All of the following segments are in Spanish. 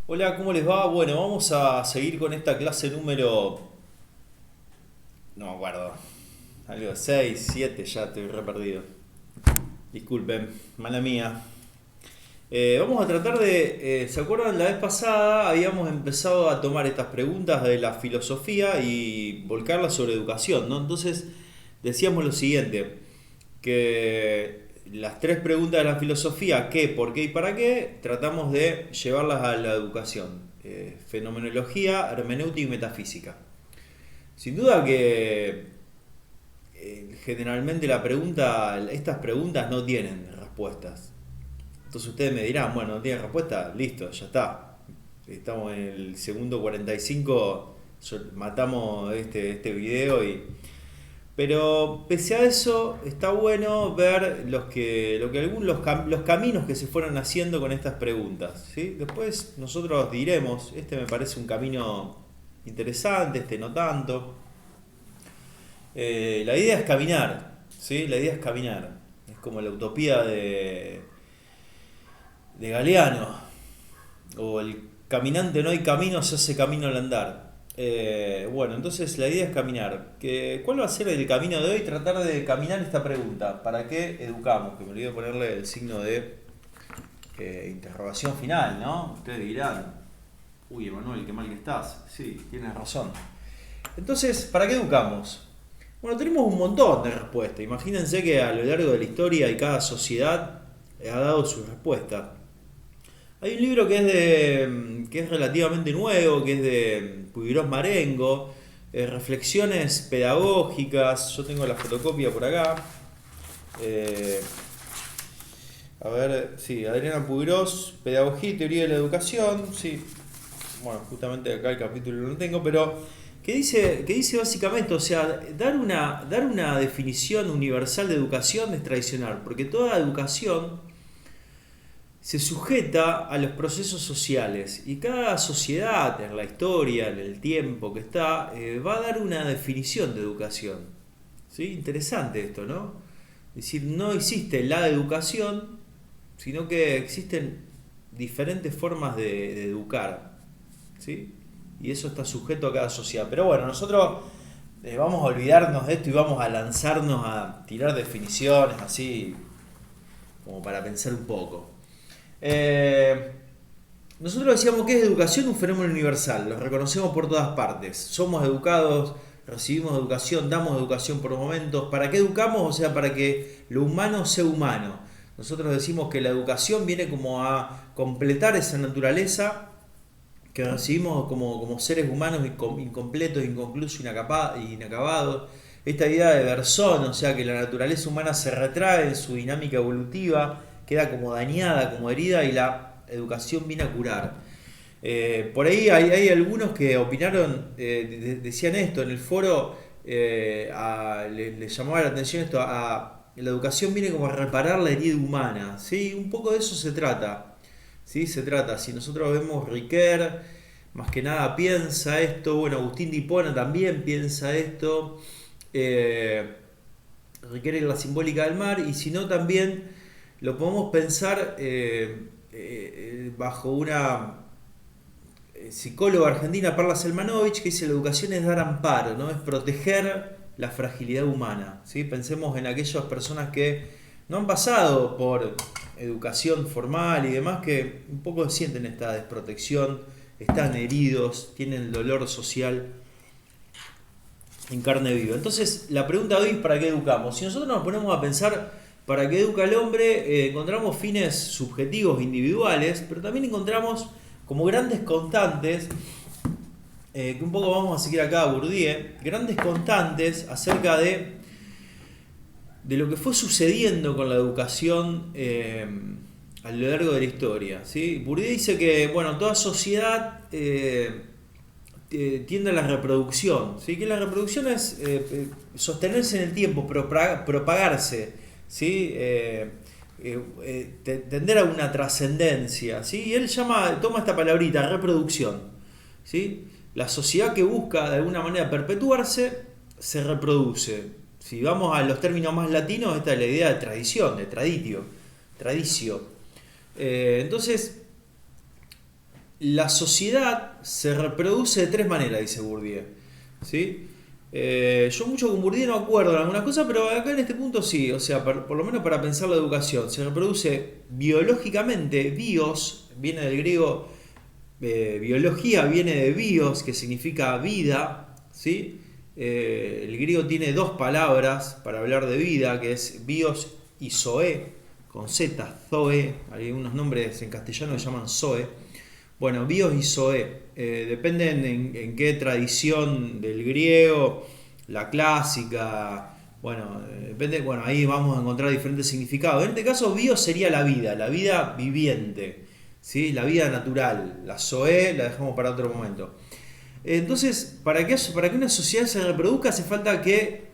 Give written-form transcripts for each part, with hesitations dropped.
Hola, ¿cómo les va? Bueno, vamos a seguir con esta clase número... No me acuerdo. Algo 6, 7, ya estoy re perdido. Disculpen, mala mía. Vamos a tratar de... ¿se acuerdan? La vez pasada habíamos empezado a tomar estas preguntas de la filosofía y volcarlas sobre educación, ¿no? Entonces decíamos lo siguiente, que las tres preguntas de la filosofía, qué, por qué y para qué, tratamos de llevarlas a la educación. Fenomenología, hermenéutica y metafísica. Sin duda que generalmente estas preguntas no tienen respuestas. Entonces ustedes me dirán, bueno, no tiene respuesta, listo, ya está. Estamos en el segundo 45, matamos este video y... Pero pese a eso, está bueno ver los caminos que se fueron haciendo con estas preguntas, ¿sí? Después nosotros diremos, este me parece un camino interesante, este no tanto. La idea es caminar, ¿sí? La idea es caminar. Es como la utopía de Galeano, o el caminante no hay camino, se hace camino al andar. Bueno, entonces la idea es caminar. ¿Cuál va a ser el camino de hoy? Tratar de caminar esta pregunta. ¿Para qué educamos? Que me olvidé ponerle el signo de interrogación final, ¿no? Ustedes dirán, uy, Emanuel, qué mal que estás. Sí, tienes razón. Entonces, ¿para qué educamos? Bueno, tenemos un montón de respuestas. Imagínense que a lo largo de la historia y cada sociedad ha dado su respuesta. Hay un libro que es relativamente nuevo, que es de Puigros Marengo, Reflexiones pedagógicas. Yo tengo la fotocopia por acá. Eh, a ver, sí, Adriana Puigros, Pedagogía y Teoría de la Educación. Sí, bueno, justamente acá el capítulo no lo tengo, pero que dice básicamente, o sea, dar una definición universal de educación es tradicional, porque toda educación se sujeta a los procesos sociales y cada sociedad en la historia, en el tiempo que está, va a dar una definición de educación. ¿Sí? Interesante esto, ¿no? Es decir, no existe la educación, sino que existen diferentes formas de educar. ¿Sí? Y eso está sujeto a cada sociedad. Pero bueno, nosotros vamos a olvidarnos de esto y vamos a lanzarnos a tirar definiciones así como para pensar un poco. Eh, Nosotros decíamos que es educación un fenómeno universal, lo reconocemos por todas partes. Somos educados, recibimos educación, damos educación por momentos. ¿Para qué educamos? O sea, para que lo humano sea humano. Nosotros decimos que la educación viene como a completar esa naturaleza que recibimos como seres humanos incompletos, inconclusos, inacabados. Esta idea de Bersón, o sea, que la naturaleza humana se retrae en su dinámica evolutiva, queda como dañada, como herida y la educación viene a curar. Por ahí hay algunos que opinaron, decían esto en el foro, les llamaba la atención esto, la educación viene como a reparar la herida humana, ¿sí? Un poco de eso se trata. ¿Sí? Se trata, si nosotros vemos Riquer, más que nada piensa esto, bueno, Agustín de Hipona también piensa esto, eh, Riquer en la simbólica del mar, y si no también lo podemos pensar bajo una psicóloga argentina, Perla Selmanovich, que dice la educación es dar amparo, ¿no? Es proteger la fragilidad humana. ¿Sí? Pensemos en aquellas personas que no han pasado por educación formal y demás, que un poco sienten esta desprotección, están heridos, tienen el dolor social en carne viva. Entonces, la pregunta de hoy es ¿para qué educamos? Si nosotros nos ponemos a pensar para qué educa el hombre, encontramos fines subjetivos, individuales, pero también encontramos como grandes constantes, que un poco vamos a seguir acá a Bourdieu, grandes constantes acerca de lo que fue sucediendo con la educación a lo largo de la historia. ¿Sí? Bourdieu dice que bueno, toda sociedad tiende a la reproducción, ¿sí? Que la reproducción es sostenerse en el tiempo, propagarse, ¿sí? Tender a una trascendencia, ¿sí? Y él toma esta palabrita, reproducción, ¿sí? La sociedad que busca de alguna manera perpetuarse se reproduce. Si vamos a los términos más latinos, esta es la idea de tradición, de traditio, tradicio. Entonces, la sociedad se reproduce de tres maneras, dice Bourdieu. ¿Sí? Yo mucho con Bourdieu no acuerdo en algunas cosas, pero acá en este punto sí, o sea, por lo menos para pensar la educación, se reproduce biológicamente, bios, viene del griego, biología viene de bios, que significa vida, ¿sí? El griego tiene dos palabras para hablar de vida, que es bios y zoe, con z, zoe, hay unos nombres en castellano que llaman zoe. Bueno, bios y zoe, dependen en qué tradición del griego, la clásica, bueno, depende, bueno, ahí vamos a encontrar diferentes significados. En este caso, bios sería la vida viviente, ¿sí? La vida natural. La zoe la dejamos para otro momento. Entonces, para que una sociedad se reproduzca hace falta que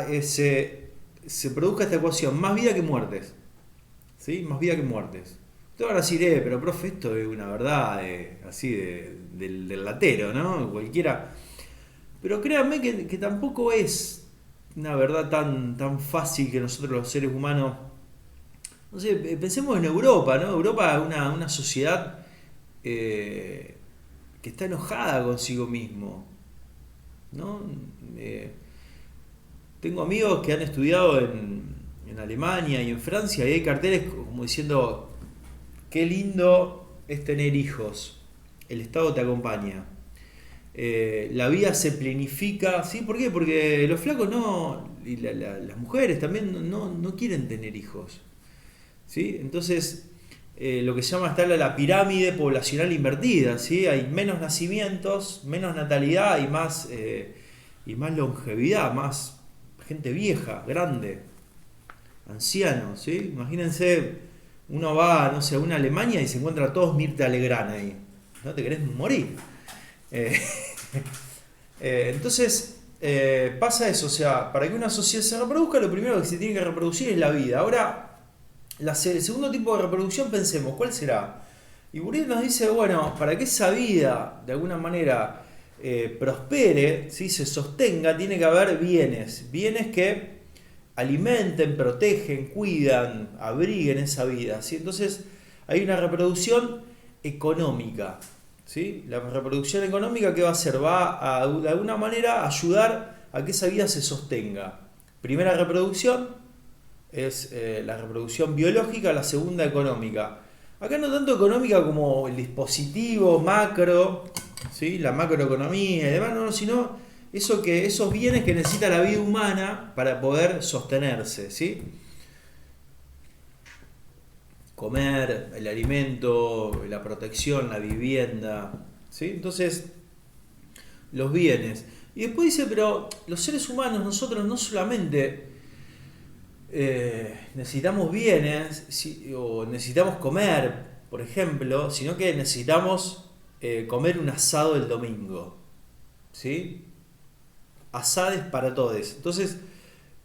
se produzca esta ecuación, más vida que muertes, ¿sí? Más vida que muertes. Te van a decir, pero profe, esto es una verdad así del latero, ¿no? Cualquiera. Pero créanme que tampoco es una verdad tan fácil que nosotros los seres humanos. No sé, pensemos en Europa, ¿no? Europa es una sociedad que está enojada consigo mismo, ¿no? Eh, Tengo amigos que han estudiado en Alemania y en Francia y hay carteles como diciendo, qué lindo es tener hijos, el Estado te acompaña. La vida se planifica, ¿sí? ¿Por qué? Porque los flacos no, y las mujeres también no quieren tener hijos, ¿sí? Entonces, lo que se llama está la pirámide poblacional invertida, ¿sí? Hay menos nacimientos, menos natalidad y más longevidad, más gente vieja, grande, anciano, ¿sí? Imagínense, uno va, no sé, a una Alemania y se encuentra a todos Mirta Legrand ahí. ¿No te querés morir? Eh, entonces, pasa eso, o sea, para que una sociedad se reproduzca, lo primero que se tiene que reproducir es la vida. Ahora, el segundo tipo de reproducción, pensemos, ¿cuál será? Y Bourdieu nos dice, bueno, para que esa vida, de alguna manera, prospere, ¿sí? Se sostenga, tiene que haber bienes que alimenten, protegen, cuidan, abriguen esa vida, ¿sí? Entonces hay una reproducción económica, ¿sí? La reproducción económica, ¿qué va a hacer? Va a de alguna manera ayudar a que esa vida se sostenga. Primera reproducción es la reproducción biológica, la segunda económica. Acá no tanto económica como el dispositivo macro, ¿sí? La macroeconomía y demás, no, sino esos bienes que necesita la vida humana para poder sostenerse, ¿sí? Comer, el alimento, la protección, la vivienda, ¿sí? Entonces, los bienes. Y después dice, pero los seres humanos, nosotros no solamente necesitamos bienes o necesitamos comer, por ejemplo, sino que necesitamos comer un asado el domingo, ¿sí? Asades para todos. Entonces,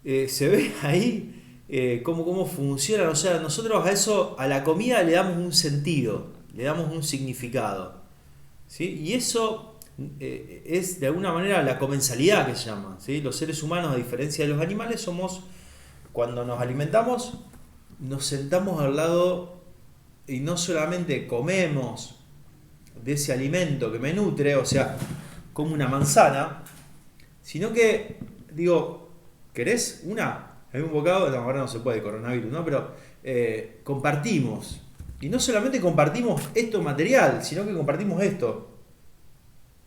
se ve ahí cómo funcionan. O sea, nosotros a eso, a la comida le damos un sentido, le damos un significado, ¿sí? Y eso es de alguna manera la comensalidad que se llama, ¿sí? Los seres humanos, a diferencia de los animales, cuando nos alimentamos, nos sentamos al lado y no solamente comemos de ese alimento que me nutre, o sea, como una manzana, sino que, digo, ¿querés una? Hay un bocado, no, ahora no se puede, coronavirus, ¿no? Pero compartimos. Y no solamente compartimos esto material, sino que compartimos esto.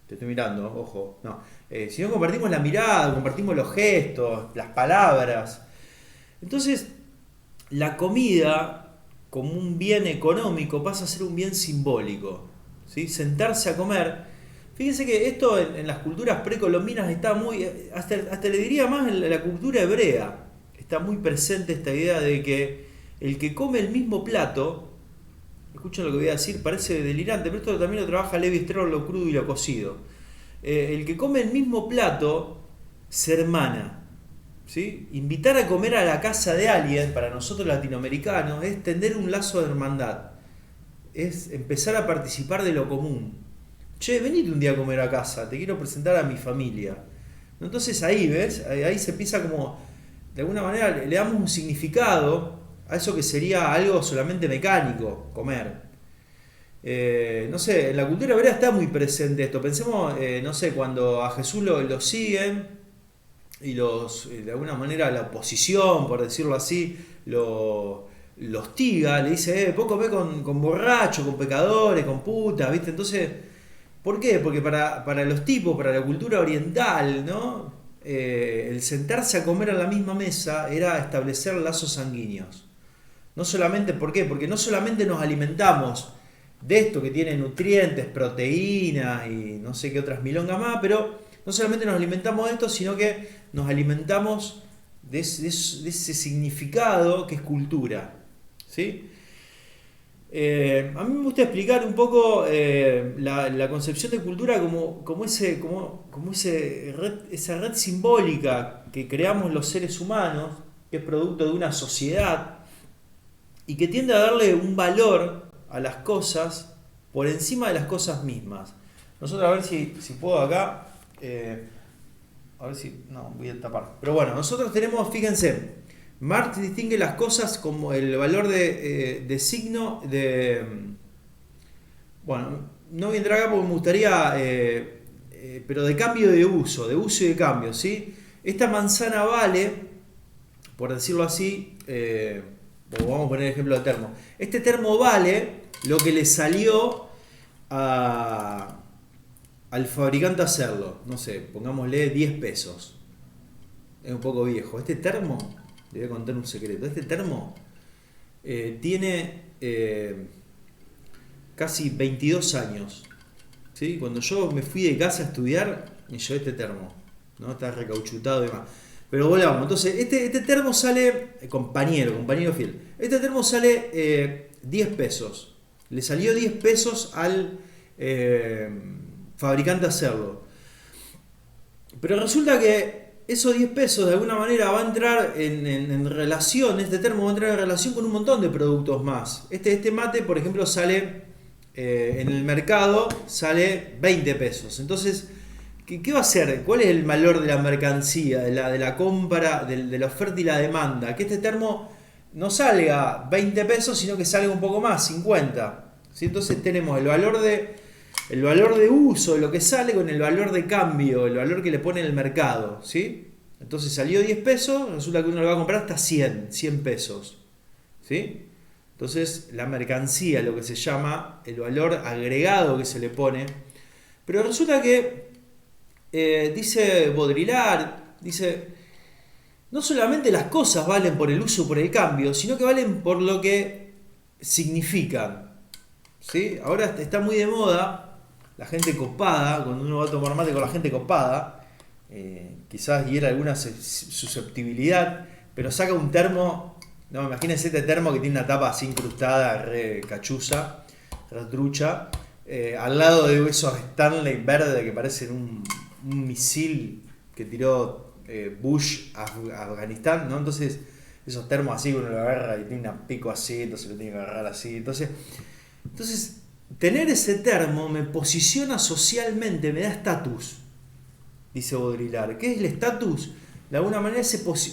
Te estoy mirando, ojo, no. Sino compartimos la mirada, compartimos los gestos, las palabras. Entonces, la comida, como un bien económico, pasa a ser un bien simbólico, ¿sí? Sentarse a comer. Fíjense que esto en las culturas precolombinas está muy, hasta le diría más en la cultura hebrea, está muy presente esta idea de que el que come el mismo plato, escuchen lo que voy a decir, parece delirante, pero esto también lo trabaja Levi Strauss, lo crudo y lo cocido. El que come el mismo plato se hermana, ¿sí? Invitar a comer a la casa de alguien, para nosotros latinoamericanos, es tender un lazo de hermandad, es empezar a participar de lo común. Che, venite un día a comer a casa, te quiero presentar a mi familia. Entonces ahí, ¿ves? Ahí se empieza como, de alguna manera, le damos un significado a eso que sería algo solamente mecánico, comer. No sé, en la cultura hebrea está muy presente esto. Pensemos, no sé, cuando a Jesús lo siguen y de alguna manera la oposición, por decirlo así, lo hostiga, le dice, vos comés con borrachos, con pecadores, con putas, ¿viste? Entonces, ¿por qué? Porque para los tipos, para la cultura oriental, ¿no? El sentarse a comer a la misma mesa era establecer lazos sanguíneos. No solamente, ¿por qué? Porque no solamente nos alimentamos de esto que tiene nutrientes, proteínas y no sé qué otras milongas más, pero no solamente nos alimentamos de esto, sino que nos alimentamos de ese significado que es cultura. ¿Sí? A mí me gusta explicar un poco la concepción de cultura esa red simbólica que creamos los seres humanos, que es producto de una sociedad y que tiende a darle un valor a las cosas por encima de las cosas mismas. Nosotros a ver si puedo acá, a ver si, no, voy a tapar. Pero bueno, nosotros tenemos, fíjense, Marx distingue las cosas como el valor de signo de... Bueno, no voy a entrar acá porque me gustaría, pero de cambio de uso y de cambio, ¿sí? Esta manzana vale, por decirlo así, vamos a poner el ejemplo de termo. Este termo vale lo que le salió al fabricante hacerlo. No sé, pongámosle 10 pesos. Es un poco viejo. Este termo, le voy a contar un secreto. Este termo tiene casi 22 años. ¿Sí? Cuando yo me fui de casa a estudiar, me llevé este termo. ¿No? Está recauchutado y demás. Pero volvamos, entonces este termo sale, compañero fiel, este termo sale 10 pesos. Le salió 10 pesos al fabricante hacerlo. Pero resulta que esos 10 pesos de alguna manera va a entrar en relación, este termo va a entrar en relación con un montón de productos más. Este mate, por ejemplo, sale en el mercado, sale 20 pesos. Entonces, ¿qué va a hacer? ¿Cuál es el valor de la mercancía, de la compra, de la oferta y la demanda? Que este termo no salga 20 pesos, sino que salga un poco más, 50. ¿Sí? Entonces tenemos el valor de uso de lo que sale con el valor de cambio, el valor que le pone el mercado. ¿Sí? Entonces salió 10 pesos, resulta que uno lo va a comprar hasta 100 pesos. ¿Sí? Entonces la mercancía, lo que se llama el valor agregado que se le pone. Pero resulta que dice Baudrillard, dice, no solamente las cosas valen por el uso, por el cambio, sino que valen por lo que significan. ¿Sí? Ahora está muy de moda la gente copada, cuando uno va a tomar mate con la gente copada, quizás hiera alguna susceptibilidad, pero saca un termo, no, imagínense este termo que tiene una tapa así incrustada, re cachuza, re trucha, al lado de esos Stanley verde que parecen un misil que tiró Bush a Afganistán, ¿no? Entonces, esos termos así, uno lo agarra y tiene una pico así, entonces lo tiene que agarrar así. Entonces, tener ese termo me posiciona socialmente, me da estatus, dice Baudrillard. ¿Qué es el estatus? De alguna manera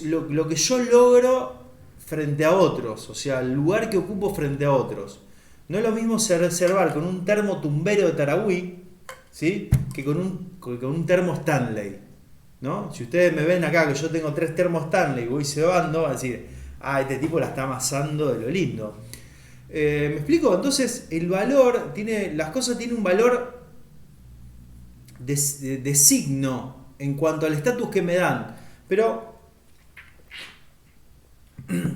lo que yo logro frente a otros, o sea, el lugar que ocupo frente a otros. No es lo mismo reservar con un termo tumbero de Tarahui, ¿sí? Que con un termo Stanley, ¿no? Si ustedes me ven acá que yo tengo 3 termos Stanley y voy cebando, van a decir, este tipo la está amasando de lo lindo. ¿Me explico? Entonces las cosas tienen un valor de signo en cuanto al estatus que me dan. Pero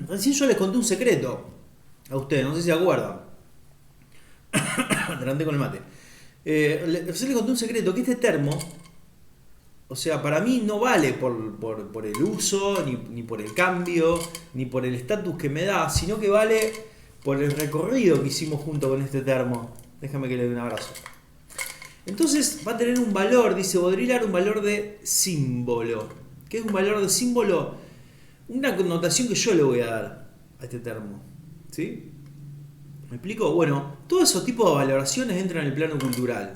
recién yo les conté un secreto a ustedes, no sé si se acuerdan. Adelante con el mate. Recién les conté un secreto, que este termo, o sea, para mí no vale por el uso, ni por el cambio, ni por el estatus que me da, sino que vale por el recorrido que hicimos junto con este termo. Déjame que le dé un abrazo. Entonces va a tener un valor, dice Baudrillard, un valor de símbolo. ¿Qué es un valor de símbolo? Una connotación que yo le voy a dar a este termo. ¿Sí? ¿Me explico? Bueno, todos esos tipos de valoraciones entran en el plano cultural.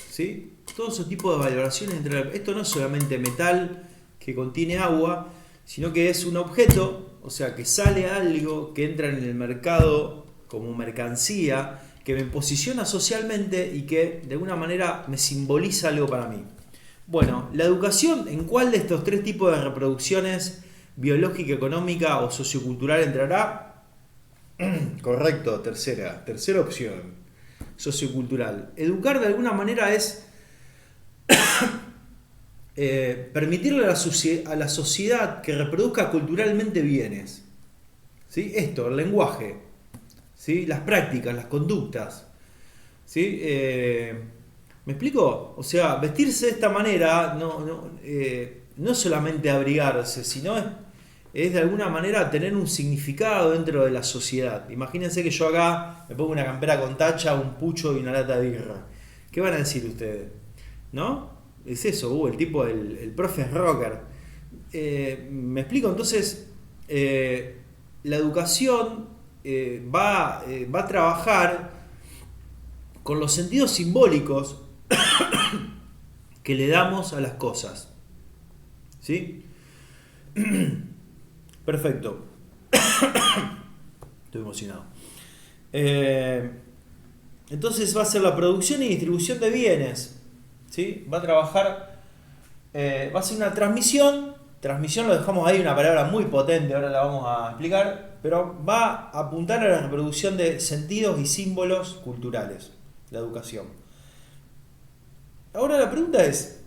¿Sí? Todos esos tipos de valoraciones entran. Esto no es solamente metal que contiene agua, sino que es un objeto, o sea, que sale algo que entra en el mercado como mercancía que me posiciona socialmente y que de alguna manera me simboliza algo para mí. Bueno, la educación, ¿en cuál de estos tres tipos de reproducciones, biológica, económica o sociocultural, entrará? Correcto, tercera opción, sociocultural. Educar de alguna manera es permitirle a la sociedad que reproduzca culturalmente bienes. ¿Sí? Esto, el lenguaje, ¿sí? Las prácticas, las conductas. ¿Sí? ¿Me explico? O sea, vestirse de esta manera no es solamente abrigarse, sino es de alguna manera tener un significado dentro de la sociedad. Imagínense que yo acá me pongo una campera con tacha, un pucho y una lata de birra. ¿Qué van a decir ustedes? ¿No? Es eso, el tipo, el profe es rocker. ¿Me explico? Entonces, la educación va a trabajar con los sentidos simbólicos que le damos a las cosas. ¿Sí? Perfecto. Estoy emocionado. Entonces va a ser la producción y distribución de bienes. ¿Sí? Va a trabajar, va a ser una transmisión. Transmisión lo dejamos ahí, una palabra muy potente, ahora la vamos a explicar. Pero va a apuntar a la reproducción de sentidos y símbolos culturales. La educación. Ahora la pregunta es,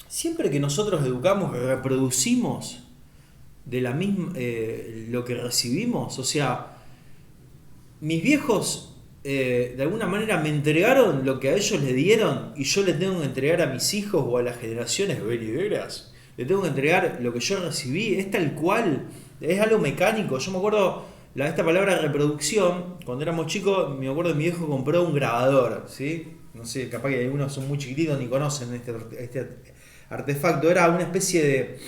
siempre que nosotros educamos, reproducimos de la misma lo que recibimos. O sea, mis viejos de alguna manera me entregaron lo que a ellos le dieron y yo le tengo que entregar a mis hijos o a las generaciones venideras. Le tengo que entregar lo que yo recibí. Es tal cual, es algo mecánico. Yo me acuerdo esta palabra reproducción, cuando éramos chicos, me acuerdo que mi viejo compró un grabador, ¿sí? No sé, capaz que algunos son muy chiquititos ni conocen este artefacto. Era una especie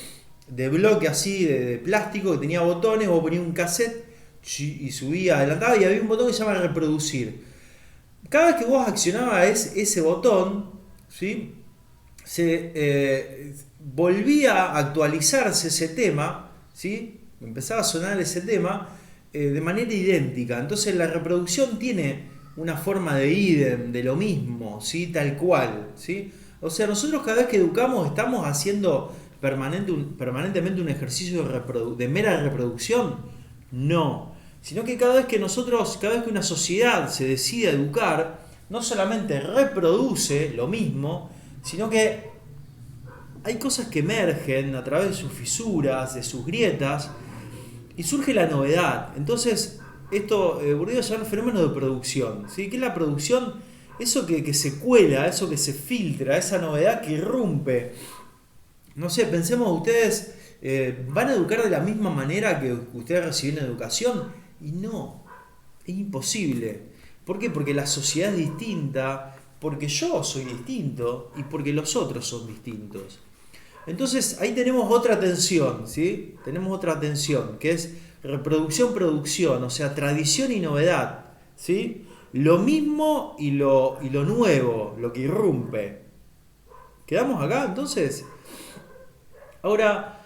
de bloque así de plástico que tenía botones. Vos ponías un cassette y subía, adelantaba y había un botón que se llama reproducir. Cada vez que vos accionabas ese botón, ¿sí? Volvía a actualizarse ese tema, ¿sí? Empezaba a sonar ese tema de manera idéntica. Entonces la reproducción tiene una forma de idem, de lo mismo, ¿sí? Tal cual, ¿sí? O sea, nosotros cada vez que educamos estamos haciendo permanentemente un ejercicio de mera reproducción. No, sino que cada vez que una sociedad se decide educar, no solamente reproduce lo mismo, sino que hay cosas que emergen a través de sus fisuras, de sus grietas, y surge la novedad. Entonces, esto Bourdieu llama el fenómeno de producción. ¿Sí? ¿Qué es la producción? Eso que se cuela, eso que se filtra, esa novedad que irrumpe. No sé, pensemos ustedes, ¿van a educar de la misma manera que ustedes reciben educación? Y no, es imposible. ¿Por qué? Porque la sociedad es distinta, porque yo soy distinto y porque los otros son distintos. Entonces ahí tenemos otra tensión, ¿sí? Tenemos otra tensión, que es reproducción-producción, o sea, tradición y novedad, ¿sí? Lo mismo y lo nuevo, lo que irrumpe. ¿Quedamos acá entonces? Ahora,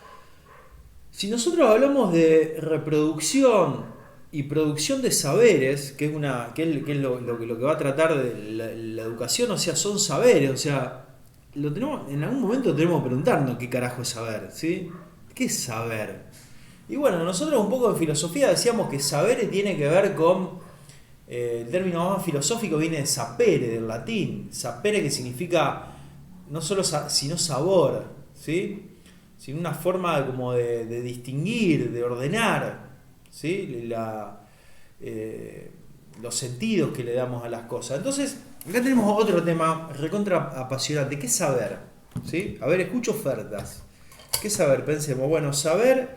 si nosotros hablamos de reproducción y producción de saberes, que es lo que va a tratar de la educación, o sea, son saberes, o sea, en algún momento tenemos que preguntarnos qué carajo es saber, ¿sí? ¿Qué es saber? Y bueno, nosotros un poco en filosofía decíamos que saber tiene que ver con, el término más filosófico viene de sapere, del latín, sapere, que significa no solo sino sabor, ¿sí? Sino una forma como de distinguir, de ordenar, ¿sí? Los sentidos que le damos a las cosas. Entonces, acá tenemos otro tema recontra apasionante. ¿Qué es saber? ¿Sí? A ver, escucho ofertas. ¿Qué es saber? Pensemos, bueno, saber,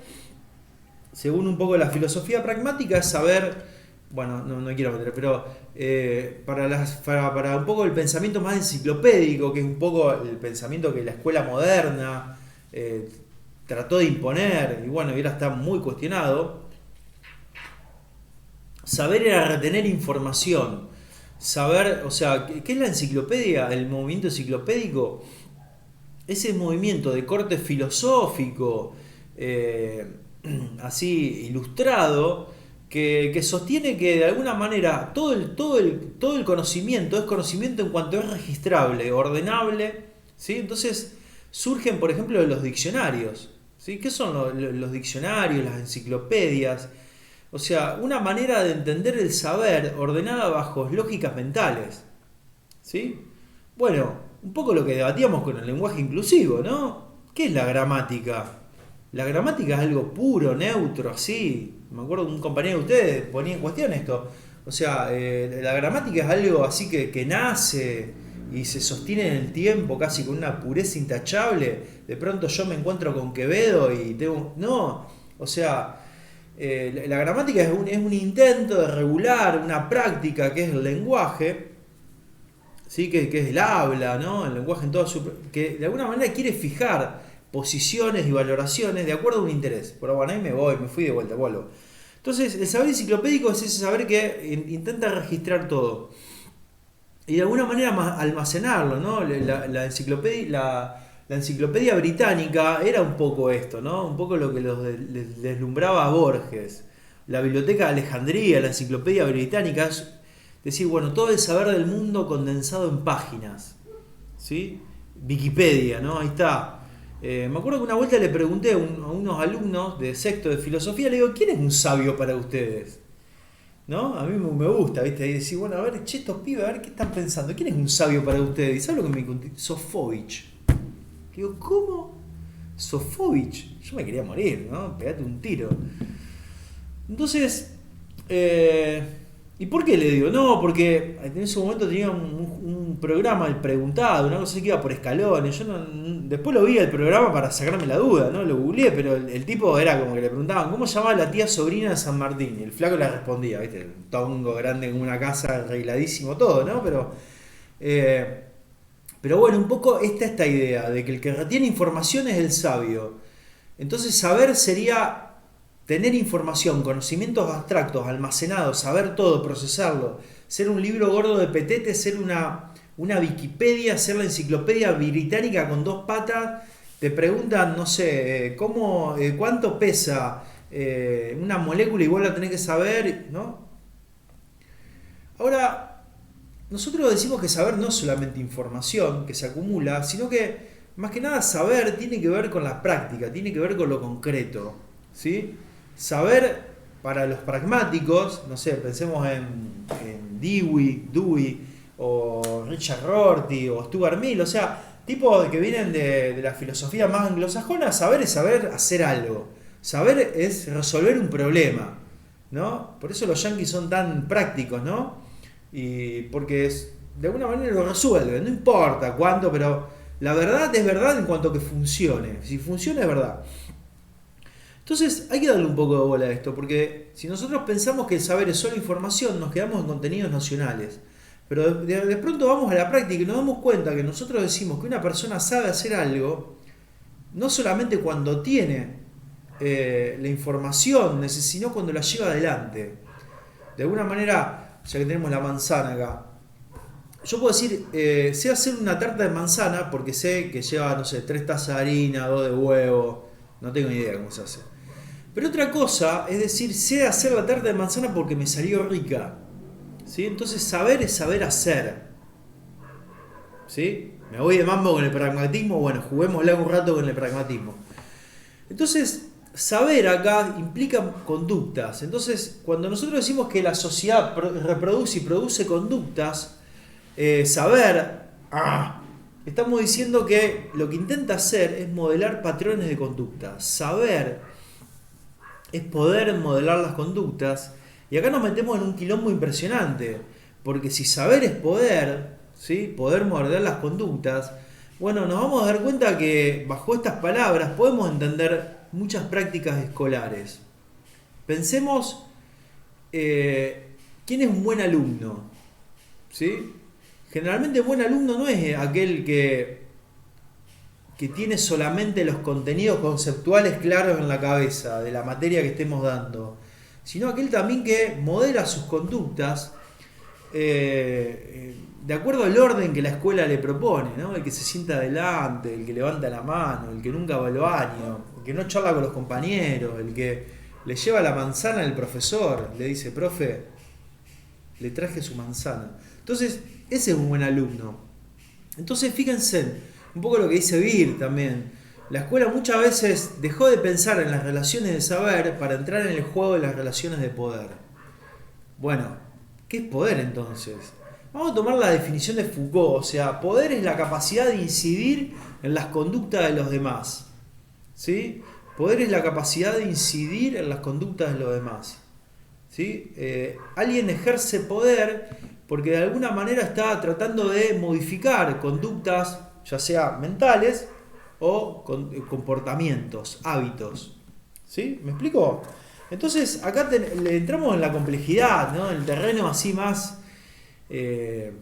según un poco la filosofía pragmática, es saber, bueno, no quiero meter, pero para un poco el pensamiento más enciclopédico, que es un poco el pensamiento que la escuela moderna trató de imponer, y bueno, y ahora está muy cuestionado. Saber era retener información. Saber, o sea, ¿qué es la enciclopedia? El movimiento enciclopédico. Ese movimiento de corte filosófico, así ilustrado, que sostiene que de alguna manera todo el conocimiento es conocimiento en cuanto es registrable, ordenable, ¿sí? Entonces surgen, por ejemplo, los diccionarios, ¿sí? ¿Qué son los diccionarios, las enciclopedias? O sea, una manera de entender el saber ordenada bajo lógicas mentales, ¿sí? Bueno, un poco lo que debatíamos con el lenguaje inclusivo, ¿no? ¿Qué es la gramática? La gramática es algo puro, neutro, así. Me acuerdo de un compañero de ustedes ponía en cuestión esto. O sea, la gramática es algo así que nace y se sostiene en el tiempo casi con una pureza intachable. De pronto yo me encuentro con Quevedo y tengo... No, o sea, la gramática es un intento de regular una práctica que es el lenguaje, ¿sí? Que es el habla, ¿no? El lenguaje en todo su... que de alguna manera quiere fijar posiciones y valoraciones de acuerdo a un interés. Pero bueno, ahí me fui de vuelta, vuelvo. Entonces, el saber enciclopédico es ese saber que intenta registrar todo. Y de alguna manera almacenarlo, ¿no? La enciclopedia británica era un poco esto, ¿no? Un poco lo que les deslumbraba a Borges. La biblioteca de Alejandría, la enciclopedia británica, es decir, bueno, todo el saber del mundo condensado en páginas, ¿sí? Wikipedia, ¿no? Ahí está. Me acuerdo que una vuelta le pregunté a unos alumnos de sexto de filosofía, le digo, ¿quién es un sabio para ustedes? ¿No? A mí me gusta, ¿viste? Y decir, bueno, a ver, che, estos pibes, a ver qué están pensando. ¿Quién es un sabio para ustedes? ¿Y sabes lo que me contestó? Sofovich. Digo, ¿cómo? Sofovich. Yo me quería morir, ¿no? Pegate un tiro. Entonces, ¿y por qué le digo? No, porque en ese momento tenía un programa, el preguntado, una cosa así que iba por escalones. Yo después lo vi el programa para sacarme la duda, ¿no? Lo googleé, pero el tipo era como que le preguntaban, ¿cómo llamaba la tía sobrina de San Martín? Y el flaco le respondía, ¿viste? Un tongo grande en una casa, arregladísimo todo, ¿no? Pero bueno, un poco esta idea de que el que retiene información es el sabio. Entonces saber sería tener información, conocimientos abstractos, almacenados, saber todo, procesarlo, ser un libro gordo de petete, ser una Wikipedia, ser la enciclopedia británica con dos patas. Te preguntan, no sé, cuánto pesa una molécula y vos la tenés que saber, ¿no? Ahora, nosotros decimos que saber no es solamente información que se acumula, sino que más que nada saber tiene que ver con la práctica, tiene que ver con lo concreto, ¿sí? Saber para los pragmáticos, no sé, pensemos en Dewey o Richard Rorty o Stuart Mill, o sea, tipos que vienen de la filosofía más anglosajona. Saber es saber hacer algo, saber es resolver un problema, ¿no? Por eso los yanquis son tan prácticos, ¿no? Y porque de alguna manera lo resuelven, no importa cuánto, pero la verdad es verdad en cuanto que funcione. Si funciona es verdad. Entonces hay que darle un poco de bola a esto, porque si nosotros pensamos que el saber es solo información, nos quedamos en contenidos nacionales. Pero de pronto vamos a la práctica y nos damos cuenta que nosotros decimos que una persona sabe hacer algo, no solamente cuando tiene la información, sino cuando la lleva adelante. De alguna manera, ya que tenemos la manzana acá, yo puedo decir, sé hacer una tarta de manzana porque sé que lleva, no sé, 3 tazas de harina, 2 de huevo, no tengo ni idea cómo se hace. Pero otra cosa es decir, sé hacer la tarta de manzana porque me salió rica, ¿sí? Entonces saber es saber hacer, ¿sí? Me voy de mambo con el pragmatismo, bueno, juguémosle un rato con el pragmatismo. Entonces, saber acá implica conductas. Entonces, cuando nosotros decimos que la sociedad reproduce y produce conductas, saber, estamos diciendo que lo que intenta hacer es modelar patrones de conducta. Saber es poder modelar las conductas. Y acá nos metemos en un quilombo impresionante. Porque si saber es poder, ¿sí? Poder modelar las conductas, bueno, nos vamos a dar cuenta que bajo estas palabras podemos entender muchas prácticas escolares. Pensemos, ¿quién es un buen alumno? ¿Sí? Generalmente buen alumno no es aquel que tiene solamente los contenidos conceptuales claros en la cabeza de la materia que estemos dando, sino aquel también que modela sus conductas de acuerdo al orden que la escuela le propone, ¿no? El que se sienta adelante, el que levanta la mano, el que nunca va al baño, el que no charla con los compañeros, el que le lleva la manzana al profesor, le dice, profe, le traje su manzana. Entonces, ese es un buen alumno. Entonces, fíjense, un poco lo que dice Beer también. La escuela muchas veces dejó de pensar en las relaciones de saber para entrar en el juego de las relaciones de poder. Bueno, ¿qué es poder entonces? Vamos a tomar la definición de Foucault, o sea, poder es la capacidad de incidir en las conductas de los demás. ¿Sí? Poder es la capacidad de incidir en las conductas de los demás. ¿Sí? Alguien ejerce poder porque de alguna manera está tratando de modificar conductas, ya sea mentales o comportamientos, hábitos. ¿Sí? ¿Me explico? Entonces acá le entramos en la complejidad, ¿no? En el terreno así más el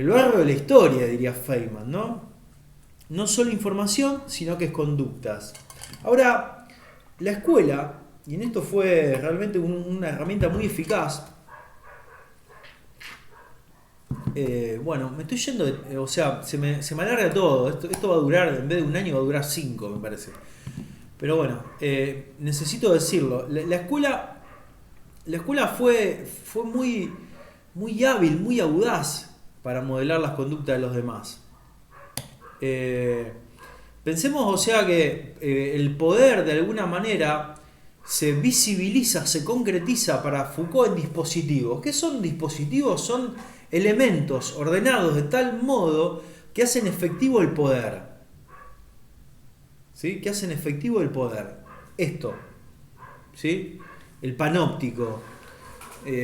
barro de la historia, diría Feynman, ¿no? No solo información, sino que es conductas. Ahora, la escuela, y en esto fue realmente una herramienta muy eficaz, bueno, me estoy yendo, o sea, se me alarga todo, esto va a durar, en vez de un año va a durar 5, me parece. Pero bueno, necesito decirlo, la escuela fue muy, muy hábil, muy audaz para modelar las conductas de los demás. Pensemos, o sea, que el poder de alguna manera se visibiliza, se concretiza para Foucault en dispositivos. ¿Qué son dispositivos? Son elementos ordenados de tal modo que hacen efectivo el poder. ¿Sí? Que hacen efectivo el poder. Esto. ¿Sí? El panóptico.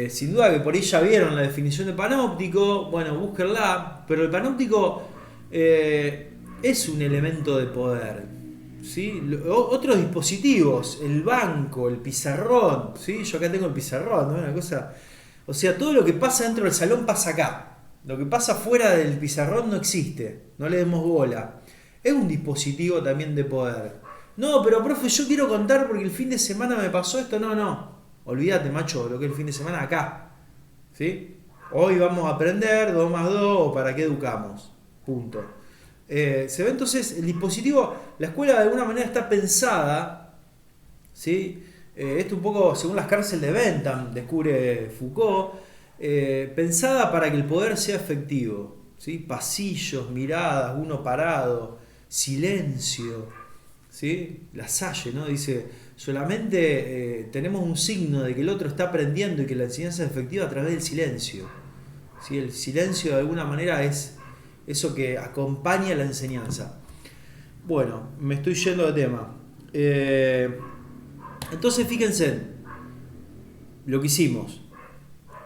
Sin duda que por ahí ya vieron la definición de panóptico. Bueno, búsquenla. Pero el panóptico es un elemento de poder. ¿Sí? Otros dispositivos, el banco, el pizarrón. ¿Sí? Yo acá tengo el pizarrón, ¿no? Una cosa. O sea, todo lo que pasa dentro del salón pasa acá. Lo que pasa fuera del pizarrón no existe. No le demos bola. Es un dispositivo también de poder. No, pero profe, yo quiero contar porque el fin de semana me pasó esto. No. Olvídate, macho, lo que es el fin de semana acá. ¿Sí? Hoy vamos a aprender 2 más 2 o para qué educamos. Punto. Se ve entonces el dispositivo, la escuela de alguna manera está pensada, ¿sí? Esto un poco según las cárceles de Bentham, descubre Foucault, pensada para que el poder sea efectivo. ¿Sí? Pasillos, miradas, uno parado, silencio. ¿Sí? La Salle, ¿no? Dice, solamente tenemos un signo de que el otro está aprendiendo y que la enseñanza es efectiva a través del silencio. ¿Sí? El silencio de alguna manera es eso que acompaña la enseñanza. Bueno, me estoy yendo de tema. Entonces fíjense lo que hicimos.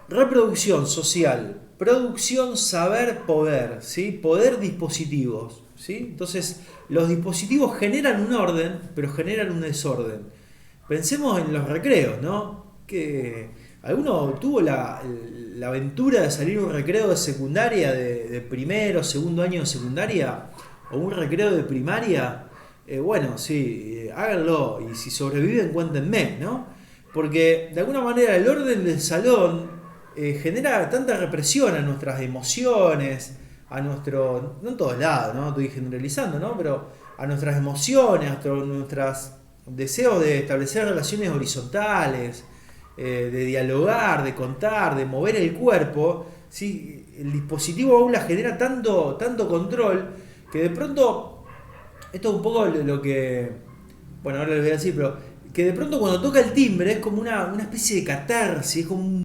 Reproducción social, producción, saber, poder, ¿sí? Poder, dispositivos, ¿sí? Entonces los dispositivos generan un orden, pero generan un desorden. Pensemos en los recreos, ¿no? Que ¿alguno tuvo la aventura de salir a un recreo de secundaria, de primero, segundo año de secundaria? ¿O un recreo de primaria? Bueno, sí, háganlo. Y si sobreviven, cuéntenme, ¿no? Porque de alguna manera el orden del salón genera tanta represión a nuestras emociones, a nuestro... No en todos lados, ¿no? Estoy generalizando, ¿no? Pero a nuestras emociones, a nuestros deseos de establecer relaciones horizontales, de dialogar, de contar, de mover el cuerpo, ¿sí? El dispositivo aula genera tanto control que de pronto, esto es un poco lo que, bueno, ahora les voy a decir, pero que de pronto cuando toca el timbre es como una especie de catarsis, es como un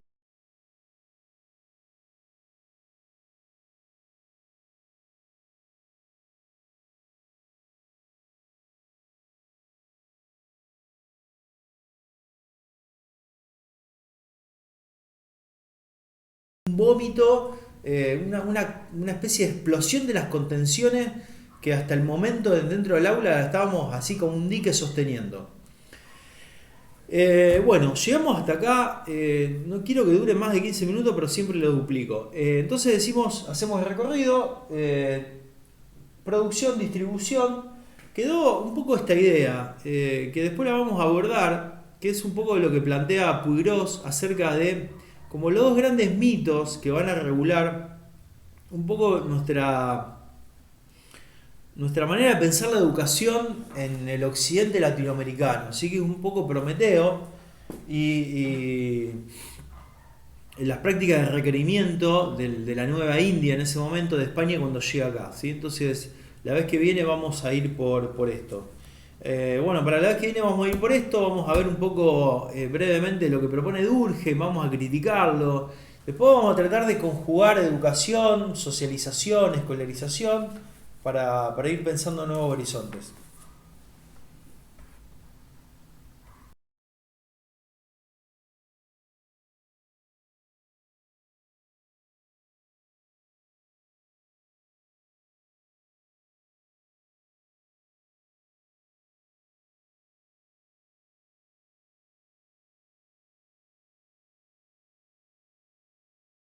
vómito, una especie de explosión de las contenciones que hasta el momento dentro del aula estábamos así como un dique sosteniendo. Bueno, llegamos hasta acá, no quiero que dure más de 15 minutos, pero siempre lo duplico. Entonces decimos, hacemos el recorrido, producción, distribución, quedó un poco esta idea, que después la vamos a abordar, que es un poco lo que plantea Puigros acerca de como los dos grandes mitos que van a regular un poco nuestra manera de pensar la educación en el occidente latinoamericano. Así que es un poco Prometeo y las prácticas de requerimiento de la Nueva India en ese momento de España cuando llega acá, ¿sí? Entonces, la vez que viene vamos a ir por esto. Bueno, para la vez que viene vamos a ir por esto, vamos a ver un poco brevemente lo que propone Durkheim, vamos a criticarlo. Después vamos a tratar de conjugar educación, socialización, escolarización, para ir pensando en nuevos horizontes.